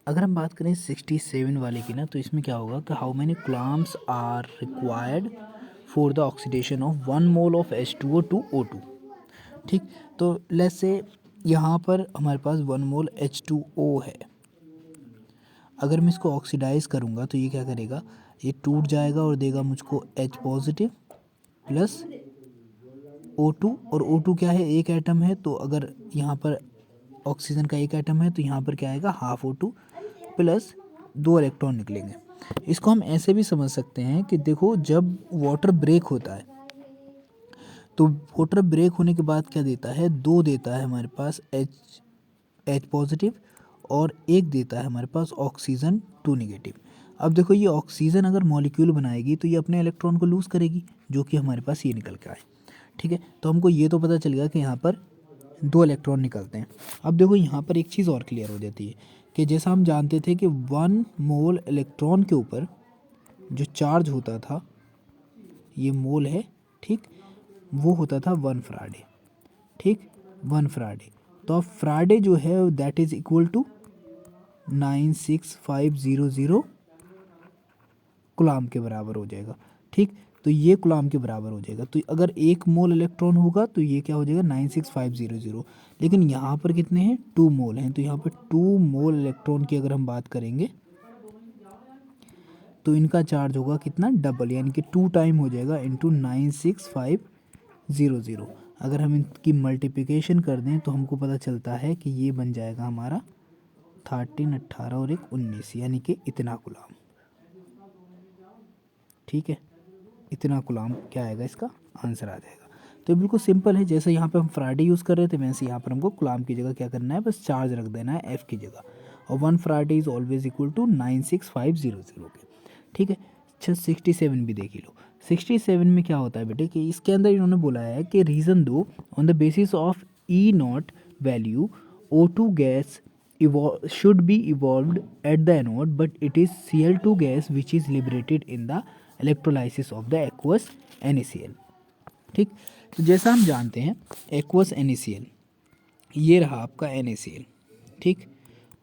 अगर हम बात करें 67 वाले की ना, तो इसमें क्या होगा कि how many coulombs are required for the oxidation of 1 mole of H2O to O2। ठीक, तो लेट्स से यहाँ पर हमारे पास 1 मोल H2O है। अगर मैं इसको ऑक्सीडाइज करूँगा तो ये क्या करेगा, ये टूट जाएगा और देगा मुझको H पॉजिटिव प्लस O2। और O2 क्या है, एक एटम है, तो अगर यहाँ पर ऑक्सीजन का एक एटम है तो यहाँ पर क्या आएगा, हाफ O2 प्लस 2 इलेक्ट्रॉन निकलेंगे। इसको हम ऐसे भी समझ सकते हैं कि देखो, जब वाटर ब्रेक होता है तो वाटर ब्रेक होने के बाद क्या देता है, 2 देता है हमारे पास H पॉजिटिव और एक देता है हमारे पास ऑक्सीजन 2 निगेटिव। अब देखो, ये ऑक्सीजन अगर मॉलिक्यूल बनाएगी तो ये अपने इलेक्ट्रॉन को लूज़ करेगी, जो कि हमारे पास ये निकल के आए। ठीक है, तो हमको ये तो पता चल गया कि यहाँ पर 2 इलेक्ट्रॉन निकलते हैं। अब देखो, यहाँ पर एक चीज़ और क्लियर हो जाती है कि जैसा हम जानते थे कि 1 मोल इलेक्ट्रॉन के ऊपर जो चार्ज होता था, ये मोल है, ठीक, वो होता था 1 फराडे। ठीक, 1 फराडे। तो अब फराडे जो है that is equal to 96500 coulomb के बराबर हो जाएगा। ठीक, तो ये कूलम्ब के बराबर हो जाएगा। तो अगर 1 मोल इलेक्ट्रॉन होगा तो ये क्या हो जाएगा, 96500। लेकिन यहाँ पर कितने हैं, 2 मोल हैं, तो यहाँ पर 2 मोल इलेक्ट्रॉन की अगर हम बात करेंगे तो इनका चार्ज होगा कितना, डबल, यानी कि 2 टाइम हो जाएगा इंटू 96500। अगर हम इनकी मल्टीप्लिकेशन कर दें तो हमको पता चलता है कि ये बन जाएगा हमारा 13, 18 और 1 19, यानी कि इतना कूलम्ब। ठीक है, इतना कूलम्ब क्या आएगा, इसका आंसर आ जाएगा। तो बिल्कुल सिंपल है, जैसे यहाँ पे हम फराडे यूज़ कर रहे थे वैसे यहाँ पर हमको कूलम्ब की जगह क्या करना है, बस चार्ज रख देना है F की जगह। और 1 Faraday is always equal to 96500 के। ठीक है, अच्छा 67 भी देख ही लो। 67 में क्या होता है बेटे कि इसके अंदर इन्होंने बोला है कि रीज़न दो on the basis of E0 value O2 gas should be evolved at the anode, but it is Cl2 gas which is liberated in the electrolysis of the aqueous NaCl। ठीक, तो जैसा हम जानते हैं aqueous NaCl, ये रहा आपका NaCl, ठीक,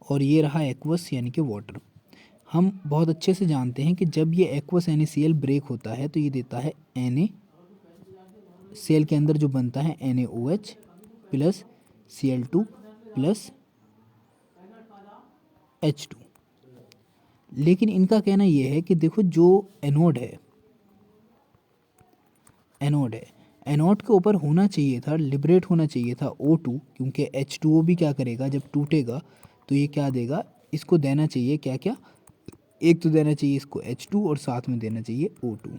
और ये रहा aqueous यानी कि वाटर। हम बहुत अच्छे से जानते हैं कि जब ये aqueous NaCl ब्रेक होता है तो ये देता है Na, सेल के अंदर जो बनता है NaOH plus Cl2 plus H2। लेकिन इनका कहना यह है कि देखो, जो एनोड है, एनोड के ऊपर होना चाहिए था, लिबरेट होना चाहिए था O2, क्योंकि H2O भी क्या करेगा, जब टूटेगा तो ये क्या देगा, इसको देना चाहिए क्या क्या, एक तो देना चाहिए इसको H2 और साथ में देना चाहिए O2।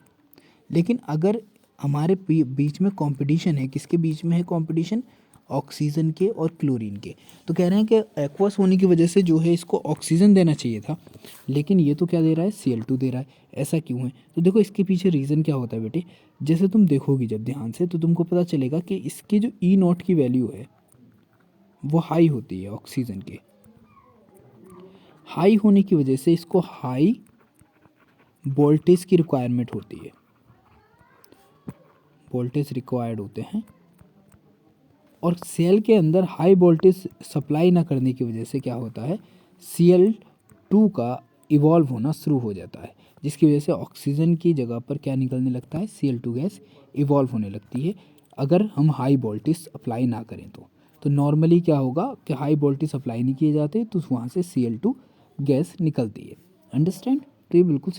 लेकिन अगर हमारे बीच में कंपटीशन है, किसके बीच में है कंपटीशन, ऑक्सीजन के और क्लोरीन के, तो कह रहे हैं कि एक्वस होने की वजह से जो है इसको ऑक्सीजन देना चाहिए था, लेकिन ये तो क्या दे रहा है, Cl2 दे रहा है। ऐसा क्यों है, तो देखो इसके पीछे रीज़न क्या होता है बेटे, जैसे तुम देखोगी जब ध्यान से तो तुमको पता चलेगा कि इसकी जो E0 की वैल्यू है वो हाई होती है ऑक्सीजन के। हाई होने की वजह से इसको हाई वोल्टेज की रिक्वायरमेंट होती है, वोल्टेज रिक्वायर्ड होते हैं, और सेल के अंदर हाई वोल्टेज सप्लाई ना करने की वजह से क्या होता है, Cl2 का इवॉल्व होना शुरू हो जाता है, जिसकी वजह से ऑक्सीजन की जगह पर क्या निकलने लगता है, Cl2 गैस इवॉल्व होने लगती है। अगर हम हाई वोल्टेज अप्लाई ना करें तो नॉर्मली क्या होगा कि हाई वोल्टेज अप्लाई नहीं किए जाते तो वहाँ से Cl2 गैस निकलती है। अंडरस्टैंड, तो ये बिल्कुल